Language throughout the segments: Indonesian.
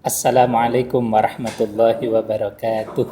Assalamualaikum warahmatullahi wabarakatuh.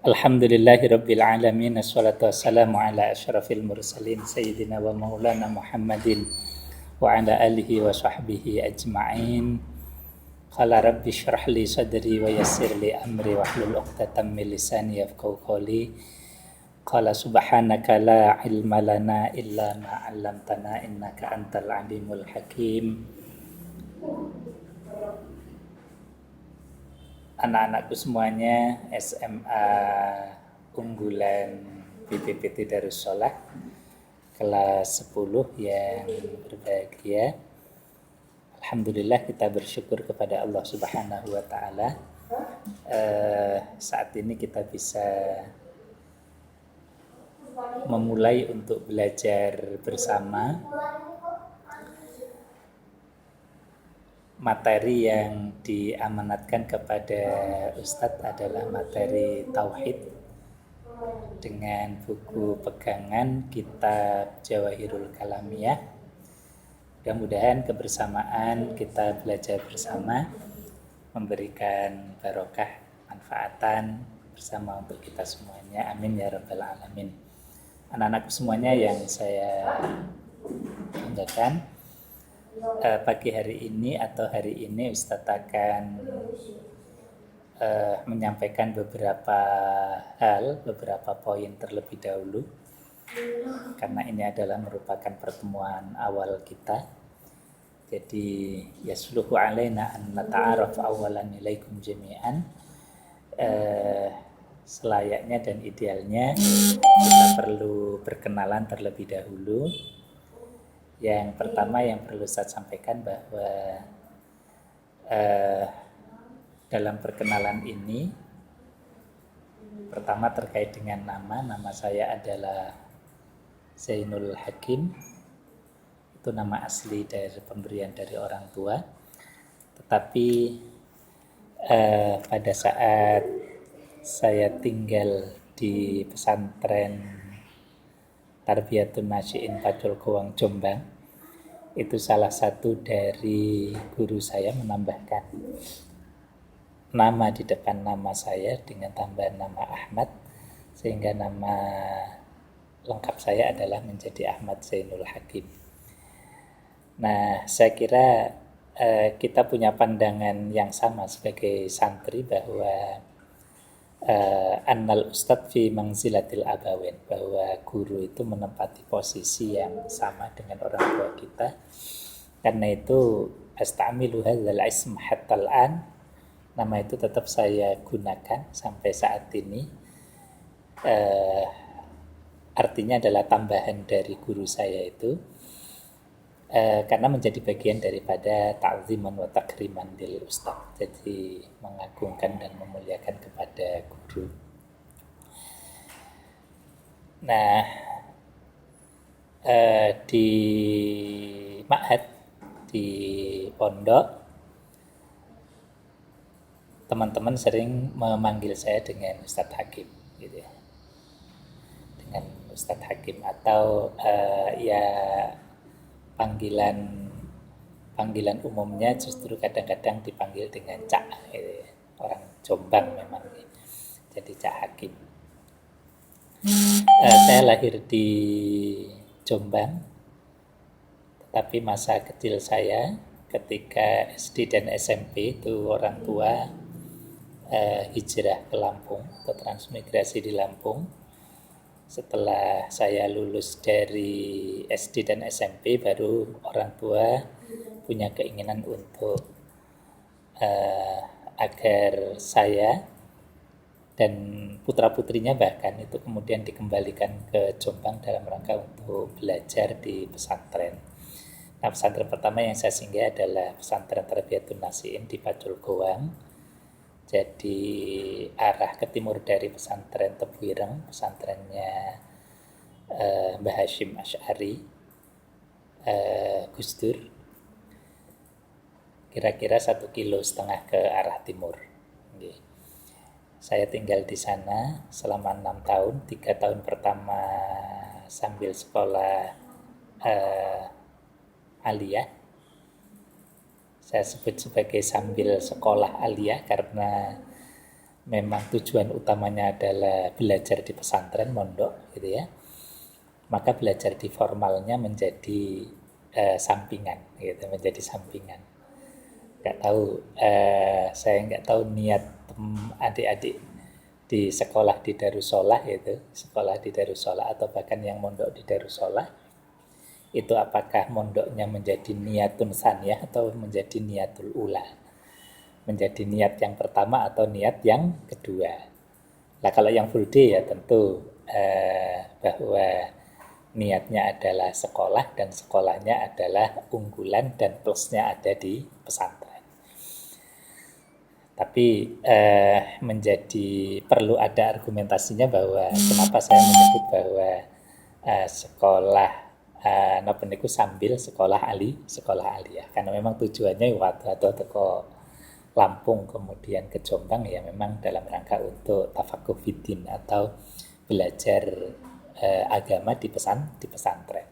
Alhamdulillahirabbil alamin, wassalatu wassalamu ala asyrafil mursalin sayyidina wa maulana Muhammadin wa ala alihi wa sahbihi ajma'in. Qala rabbi shrah li sadri wa yassir li amri wahlul 'uqdatam min lisani yafqahu qawli. Qala subhanaka la ilma lana illa ma 'allamtana innaka antal alimul hakim. Anak-anakku semuanya, SMA unggulan BPPT Darussalah kelas 10 yang berbahagia. Alhamdulillah, kita bersyukur kepada Allah Subhanahu wa taala. Saat ini kita bisa memulai untuk belajar bersama materi yang diamanatkan kepada Ustadz adalah materi Tauhid dengan buku pegangan Kitab Jawahirul Kalamiyah. Mudah-mudahan kebersamaan kita belajar bersama memberikan barokah, manfaatan bersama untuk kita semuanya. Amin ya rabbal alamin. Anak-anakku semuanya yang saya banggakan, pagi hari ini atau hari ini Ustadz akan menyampaikan beberapa hal, beberapa poin terlebih dahulu, karena ini adalah merupakan pertemuan awal kita. Jadi yasluhu alaina an nata'araf awalan ilaikum jami'an. Selayaknya dan idealnya kita perlu berkenalan terlebih dahulu. Yang pertama yang perlu saya sampaikan bahwa dalam perkenalan ini, pertama terkait dengan nama saya adalah Zainul Hakim. Itu nama asli dari pemberian dari orang tua. Tetapi pada saat saya tinggal di pesantren Tarbiyatun Nasyi'in Pacul Kowang Jombang, itu salah satu dari guru saya menambahkan nama di depan nama saya dengan tambahan nama Ahmad, sehingga nama lengkap saya adalah menjadi Ahmad Zainul Hakim. Nah, saya kira kita punya pandangan yang sama sebagai santri bahwa annal ustadz fi manzilatil abawain, bahwa guru itu menempati posisi yang sama dengan orang tua kita. Karena itu astamilu hadzal ism hatta al-an, nama itu tetap saya gunakan sampai saat ini. Artinya adalah tambahan dari guru saya itu, karena menjadi bagian daripada ta'ziman wa takriman lil ustaz, jadi mengagungkan dan memuliakan kepada guru. Nah, di ma'had, di pondok, teman-teman sering memanggil saya dengan Ustadz Hakim, gitu ya, dengan Ustadz Hakim, atau ya panggilan umumnya justru kadang-kadang dipanggil dengan Cak, orang Jombang memang, jadi Cak Hakim. Saya lahir di Jombang, tetapi masa kecil saya ketika SD dan SMP itu orang tua hijrah ke Lampung atau transmigrasi di Lampung. Setelah saya lulus dari SD dan SMP, baru orang tua punya keinginan untuk agar saya dan putra-putrinya bahkan itu kemudian dikembalikan ke Jombang dalam rangka untuk belajar di pesantren. Nah, pesantren pertama yang saya singgah adalah pesantren Tarbiyatun Nasyi'in di Pacul Kowang. Jadi arah ke timur dari pesantren Tebuireng, pesantrennya Mbah Hashim Asy'ari, Gus Dur, kira-kira 1,5 kilo ke arah timur. Saya tinggal di sana selama 6 tahun. 3 tahun pertama sambil sekolah aliyah, Saya sebut sebagai sambil sekolah aliyah karena memang tujuan utamanya adalah belajar di pesantren, mondok gitu ya. Maka belajar di formalnya menjadi sampingan gitu, menjadi sampingan. Nggak tahu, saya nggak tahu niat adik-adik di sekolah di Darussolah itu, sekolah di Darussolah atau bahkan yang mondok di Darussolah, itu apakah mondoknya menjadi niatun saniyah atau menjadi niatul ula, menjadi niat yang pertama atau niat yang kedua. Nah kalau yang full day ya tentu bahwa niatnya adalah sekolah dan sekolahnya adalah unggulan dan plusnya ada di pesantren. Tapi menjadi perlu ada argumentasinya bahwa kenapa saya menyebut bahwa sekolah napa niku sambil sekolah aliyah karena memang tujuannya atau teko Lampung kemudian ke Jombang ya memang dalam rangka untuk tafakuh fiddin atau belajar agama di pesantren.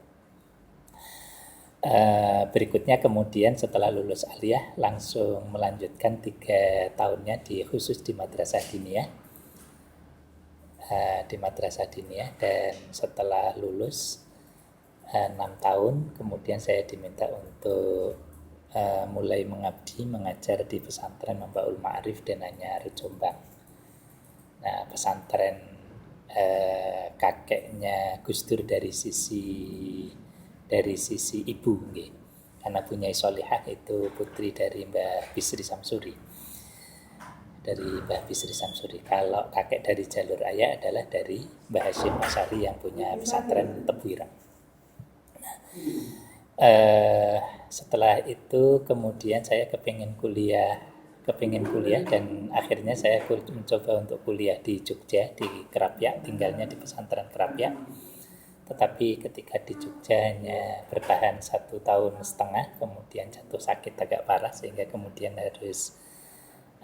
Berikutnya kemudian setelah lulus aliyah langsung melanjutkan 3 tahunnya khusus di madrasah diniyah, dan setelah lulus 6 tahun kemudian saya diminta untuk mulai mengabdi mengajar di pesantren Mambaul Ma'arif Denanyar Jombang. Nah pesantren kakeknya Gus Dur dari sisi ibu nggih. Karena punya Solihah itu putri dari Mbah Bisri Samsuri. Kalau kakek dari jalur ayah adalah dari Mbah Hashim Asy'ari yang punya pesantren Tebuireng. Setelah itu kemudian saya kepingin kuliah dan akhirnya saya mencoba untuk kuliah di Jogja, di Krapyak, tinggalnya di pesantren Krapyak. Tetapi ketika di Jogja hanya bertahan 1,5 tahun, kemudian jatuh sakit agak parah sehingga kemudian harus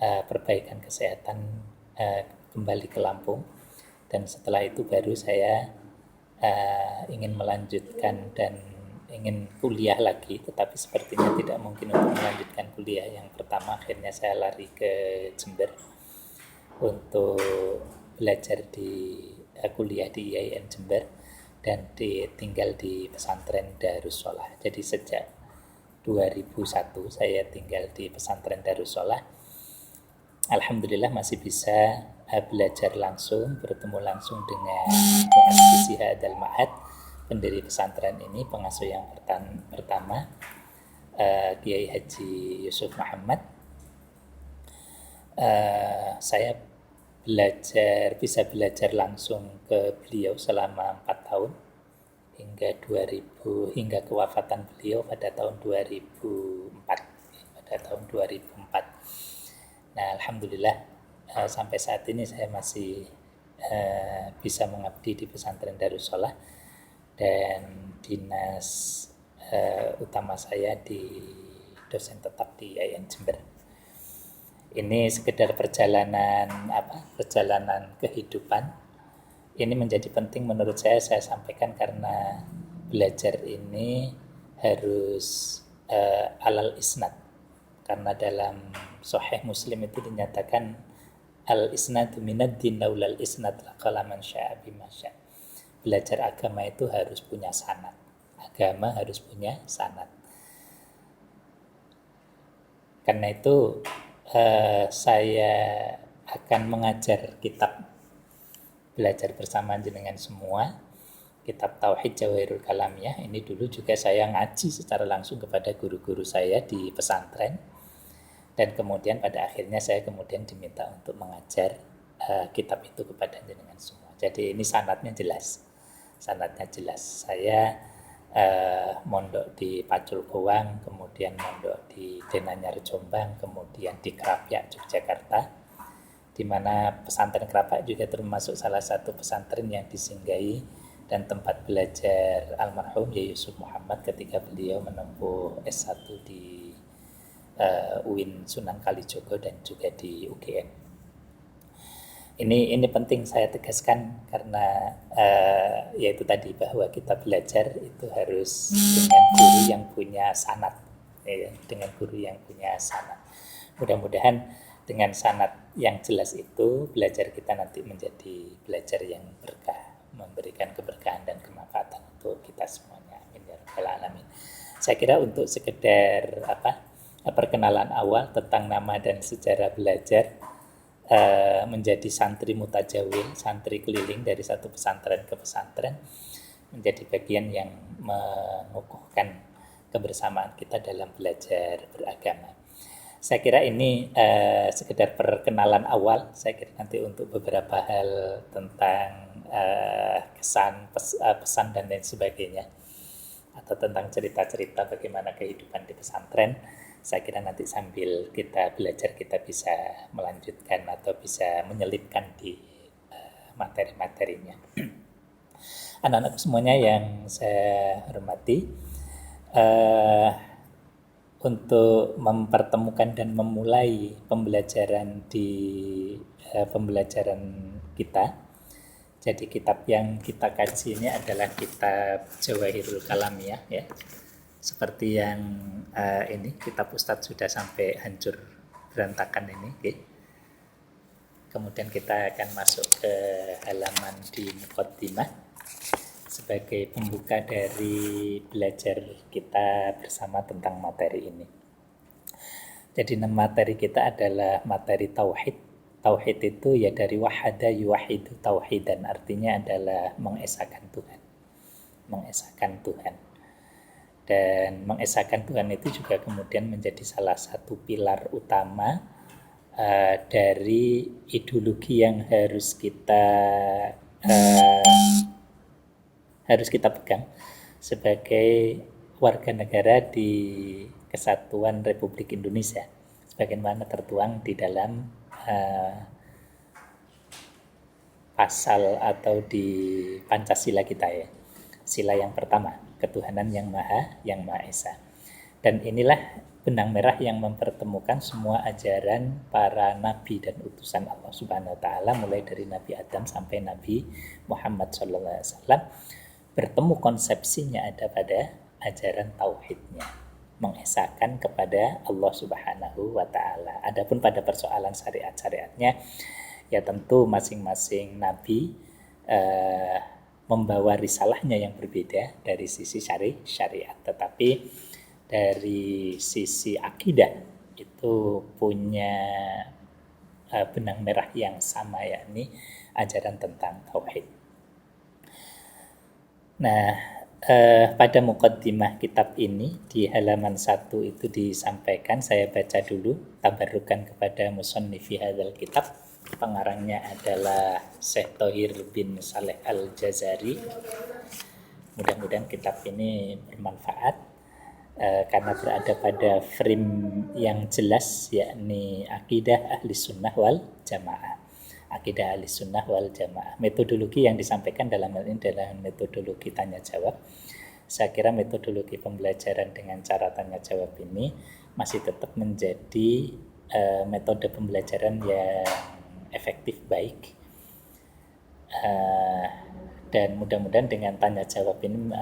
perbaikan kesehatan, kembali ke Lampung. Dan setelah itu baru saya ingin melanjutkan dan ingin kuliah lagi, tetapi sepertinya tidak mungkin untuk melanjutkan kuliah yang pertama. Akhirnya saya lari ke Jember untuk belajar kuliah di IAIN Jember dan tinggal di pesantren Darussolah. Jadi sejak 2001 saya tinggal di pesantren Darussolah. Alhamdulillah masih bisa belajar langsung, bertemu langsung dengan muassisi hadzal ma'had, pendiri pesantren ini, pengasuh yang pertama, Kiai Haji Yusuf Muhammad. Saya bisa belajar langsung ke beliau selama 4 tahun hingga kewafatan beliau pada tahun 2004. Nah, alhamdulillah sampai saat ini saya masih bisa mengabdi di pesantren Darussolah dan dinas utama saya di dosen tetap di IAIN Jember. Ini sekedar perjalanan kehidupan. Ini menjadi penting menurut saya sampaikan karena belajar ini harus alal isnad. Karena dalam Sahih Muslim itu dinyatakan al-isnadu minad din laulal isnad laqala man syaa bima syaa. Belajar agama itu harus punya sanad. Agama harus punya sanad. Karena itu saya akan mengajar kitab belajar bersama dengan semua, kitab Tauhid Jawahirul Kalamiyah. Ini dulu juga saya ngaji secara langsung kepada guru-guru saya di pesantren, dan kemudian pada akhirnya saya diminta untuk mengajar kitab itu kepada jenengan semua. Jadi ini sanadnya jelas. Saya mondok di Pacul Kowang, kemudian mondok di Denanyar Jombang, kemudian di Krapyak Yogyakarta, di mana pesantren Krapyak juga termasuk salah satu pesantren yang disinggahi dan tempat belajar almarhum Yusuf Muhammad ketika beliau menempuh S1 di UIN Sunan Kalijogo dan juga di UGM. Ini penting saya tegaskan karena yaitu tadi bahwa kita belajar itu harus dengan guru yang punya sanad, ya, dengan guru yang punya sanad. Mudah-mudahan dengan sanad yang jelas itu belajar kita nanti menjadi belajar yang berkah, memberikan keberkahan dan kemanfaatan untuk kita semuanya. Amin ya rabbal alamin. Saya kira untuk sekedar perkenalan awal tentang nama dan sejarah belajar menjadi santri mutajawil, santri keliling dari satu pesantren ke pesantren, menjadi bagian yang mengukuhkan kebersamaan kita dalam belajar beragama. Saya kira ini sekedar perkenalan awal. Saya kira nanti untuk beberapa hal tentang kesan, pesan dan lain sebagainya, atau tentang cerita-cerita bagaimana kehidupan di pesantren, saya kira nanti sambil kita belajar kita bisa melanjutkan atau bisa menyelipkan di materi-materinya. Anak-anak semuanya yang saya hormati, untuk mempertemukan dan memulai pembelajaran pembelajaran kita, jadi kitab yang kita kaji ini adalah kitab Jawahirul Kalamiyah ya. Seperti yang ini kitab Ustadz sudah sampai hancur berantakan ini. Okay. Kemudian kita akan masuk ke halaman di Muqaddimah sebagai pembuka dari belajar kita bersama tentang materi ini. Jadi nama materi kita adalah materi tauhid. Tauhid itu ya dari wahada yuwahidu tauhidan, artinya adalah mengesahkan Tuhan. Mengesahkan Tuhan. Dan mengesahkan Tuhan itu juga kemudian menjadi salah satu pilar utama dari ideologi yang harus kita pegang sebagai warga negara di Kesatuan Republik Indonesia, sebagaimana tertuang di dalam pasal atau di Pancasila kita ya. Sila yang pertama, ketuhanan yang Maha Esa. Dan inilah benang merah yang mempertemukan semua ajaran para nabi dan utusan Allah Subhanahu wa taala, mulai dari Nabi Adam sampai Nabi Muhammad SAW. Bertemu konsepsinya ada pada ajaran tauhidnya, mengesahkan kepada Allah Subhanahu wa taala. Adapun pada persoalan syariat-syariatnya, ya tentu masing-masing nabi membawa risalahnya yang berbeda dari sisi syariat, tetapi dari sisi akidah itu punya benang merah yang sama, yakni ajaran tentang tauhid. Nah, pada muqaddimah kitab ini di halaman 1 itu disampaikan, saya baca dulu, tabarrukan kepada musannifi hadzal kitab. Pengarangnya adalah Syekh Thohir bin Saleh Al-Jazari. Mudah-mudahan kitab ini bermanfaat karena berada pada frame yang jelas, yakni akidah ahli sunnah wal jamaah. Akidah ahli sunnah wal jamaah. Metodologi yang disampaikan dalam hal ini adalah metodologi tanya jawab. Saya kira metodologi pembelajaran dengan cara tanya jawab ini masih tetap menjadi metode pembelajaran yang efektif, baik, dan mudah-mudahan dengan tanya jawab ini,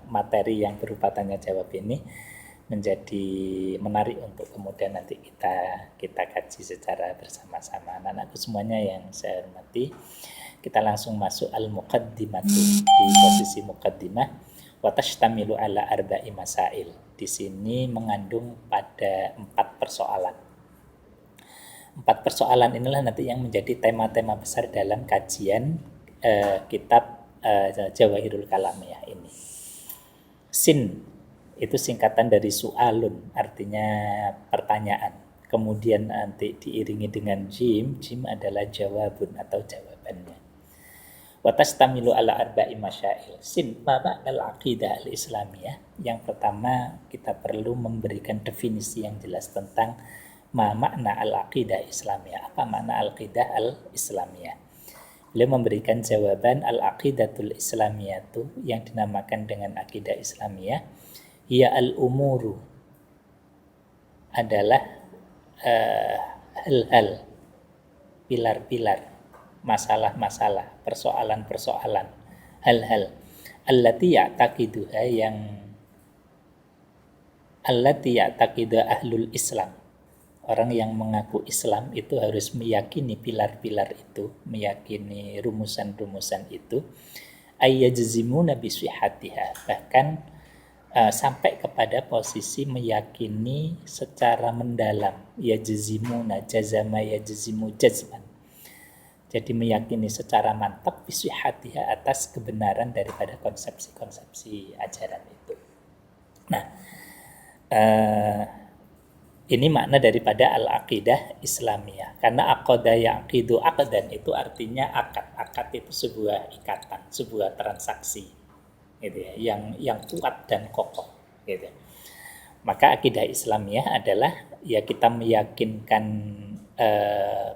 materi yang berupa tanya jawab ini menjadi menarik untuk kemudian nanti kita kaji secara bersama-sama. Anak-anakku semuanya yang saya hormati, kita langsung masuk al-muqaddimatu. Di posisi muqaddimah, wa tashtamilu ala arba'i masail. Di sini mengandung pada 4 persoalan. 4 persoalan inilah nanti yang menjadi tema-tema besar dalam kajian kitab Jawahirul Kalamiyah ini. Sin itu singkatan dari su'alun, artinya pertanyaan. Kemudian nanti diiringi dengan jim adalah jawabun atau jawabannya. Wa tastamilu ala arba'i masyail. Sin, maka al-aqidah al-islamiyah. Yang pertama, kita perlu memberikan definisi yang jelas tentang makna al-aqidah islamiyah. Apa makna al-aqidah al-islamiyah? Beliau memberikan jawaban al-aqidatul islamiyatu yang dinamakan dengan akidah islamiyah, ya al-umuru adalah hal-hal, pilar-pilar, masalah-masalah, persoalan-persoalan, hal-hal allati ya'taqiduha yang allati ya'taqidu ahlul Islam. Orang yang mengaku Islam itu harus meyakini pilar-pilar itu, meyakini rumusan-rumusan itu, ayyajzimuna bisihhatiha, bahkan sampai kepada posisi meyakini secara mendalam, yajzimuna, jazama yajzimu jazman. Jadi meyakini secara mantap bisihhatiha, atas kebenaran daripada konsepsi-konsepsi ajaran itu. Nah, ini makna daripada al-aqidah Islamiyah. Karena aqada yaqidu aqdan itu artinya akad. Akad itu sebuah ikatan, sebuah transaksi, gitu ya, yang kuat dan kokoh, gitu. Maka akidah Islamiyah adalah ya kita meyakinkan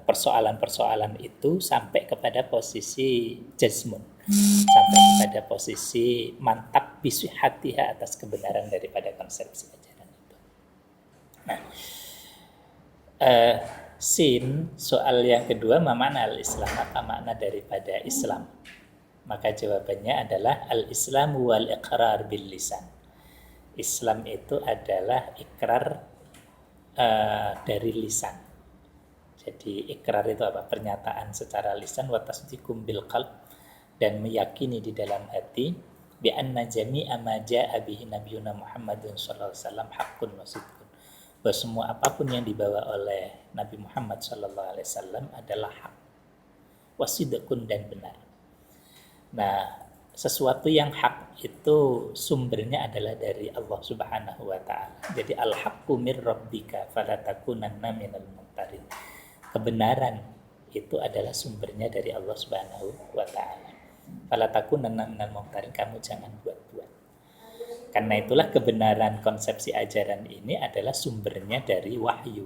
persoalan-persoalan itu sampai kepada posisi jazmun, sampai kepada posisi mantap bisihhatiha, atas kebenaran daripada konsepsi ajaran itu. Nah, sin, soal yang kedua, mana al-Islam, apa makna daripada Islam? Maka jawabannya adalah al-Islamu wal iqrar bil lisan. Islam itu adalah ikrar dari lisan. Jadi ikrar itu apa? Pernyataan secara lisan, wa tasdiqum bil qalb, dan meyakini di dalam hati, bi anna jami'a ma jaa'a bihi nabiyuna Muhammadun sallallahu alaihi wasallam haqqun wa sidqun. Bahwa semua apapun yang dibawa oleh Nabi Muhammad sallallahu alaihi wasallam adalah hak, wa sidqun, dan benar. Nah, sesuatu yang hak itu sumbernya adalah dari Allah Subhanahu wa taala. Jadi al-haqqu mir rabbika fala takunanna minal mumtarin. Kebenaran itu adalah sumbernya dari Allah Subhanahu wa taala. Fala takunanna minal mumtarin, kamu jangan buat-buat. Karena itulah kebenaran konsepsi ajaran ini adalah sumbernya dari wahyu,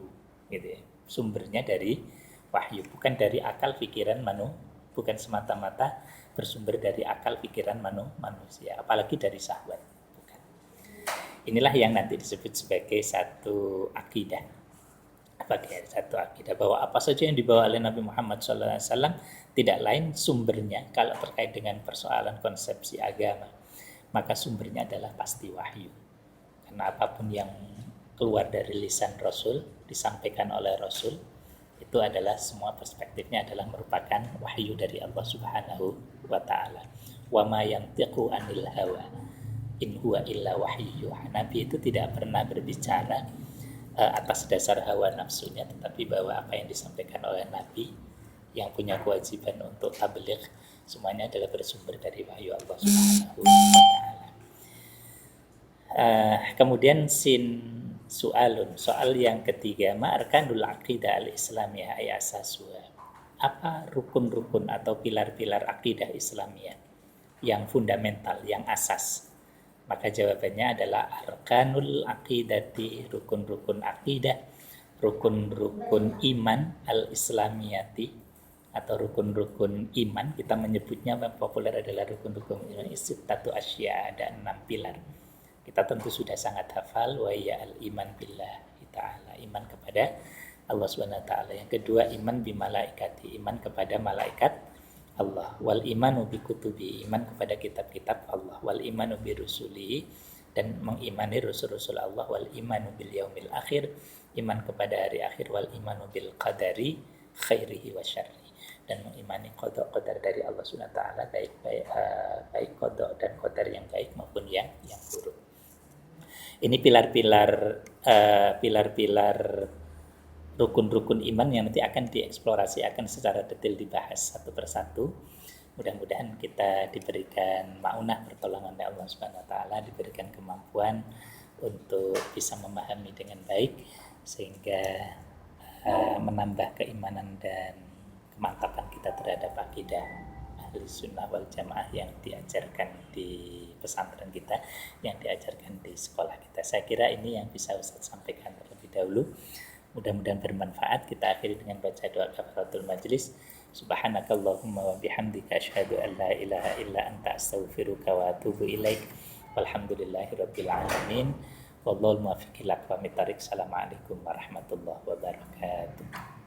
gitu ya. Sumbernya dari wahyu, bukan dari akal pikiran bukan semata-mata bersumber dari akal pikiran manusia, apalagi dari syahwat, bukan. Inilah yang nanti disebut sebagai satu akidah. Satu akidah bahwa apa saja yang dibawa oleh Nabi Muhammad SAW tidak lain sumbernya, kalau terkait dengan persoalan konsepsi agama, maka sumbernya adalah pasti wahyu. Karena apapun yang keluar dari lisan Rasul, disampaikan oleh Rasul, itu adalah semua perspektifnya adalah merupakan wahyu dari Allah Subhanahu wa taala. Wa ma yantiqu anil hawa in huwa illa wahyu yuha. Nabi itu tidak pernah berbicara atas dasar hawa nafsunya, tetapi bahwa apa yang disampaikan oleh Nabi yang punya kewajiban untuk tabligh semuanya adalah bersumber dari wahyu Allah Subhanahu wa taala. Kemudian soal yang ketiga, ma'arkanul aqidah al-islamiyah ay asasuha. Apa rukun-rukun atau pilar-pilar akidah Islamiyah yang fundamental, yang asas? Maka jawabannya adalah arkanul aqidati, rukun-rukun akidah, rukun-rukun iman al-islamiyati, atau rukun-rukun iman. Kita menyebutnya populer adalah rukun-rukun iman. Sittatu asya, ada 6 pilar. Kita tentu sudah sangat hafal, wa ya al-iman billahi ta'ala, iman kepada Allah Subhanahu wa taala. Yang kedua, iman bi malaikati, iman kepada malaikat Allah. Wal imanu bi kutubi, iman kepada kitab-kitab Allah. Wal imanu bi rusuli, dan mengimani rasul-rasul Allah. Wal imanu bil yaumil akhir, iman kepada hari akhir. Wal imanu bil qadari khairihi wa syarri, dan mengimani qada qadar dari Allah Subhanahu wa taala, baik qada dan qadar yang baik maupun yang buruk. Ini pilar-pilar rukun-rukun iman yang nanti akan dieksplorasi, akan secara detail dibahas satu persatu. Mudah-mudahan kita diberikan maunah, pertolongan dari Allah Subhanahu wa taala, diberikan kemampuan untuk bisa memahami dengan baik, sehingga menambah keimanan dan kemantapan kita terhadap akidah ahli sunnah wal jamaah yang diajarkan di pesantren kita, yang diajarkan di sekolah kita. Saya kira ini yang bisa Ustaz sampaikan terlebih dahulu. Mudah-mudahan bermanfaat. Kita akhiri dengan baca doa kafaratul majlis. Subhanakallahumma wa bihamdika asyhadu an la ilaha illa anta astaghfiruka wa atubu ilaik. Walhamdulillahirabbil alamin. Wallahul muwaffiq ila aqwamit thariq. Assalamualaikum warahmatullahi wabarakatuh.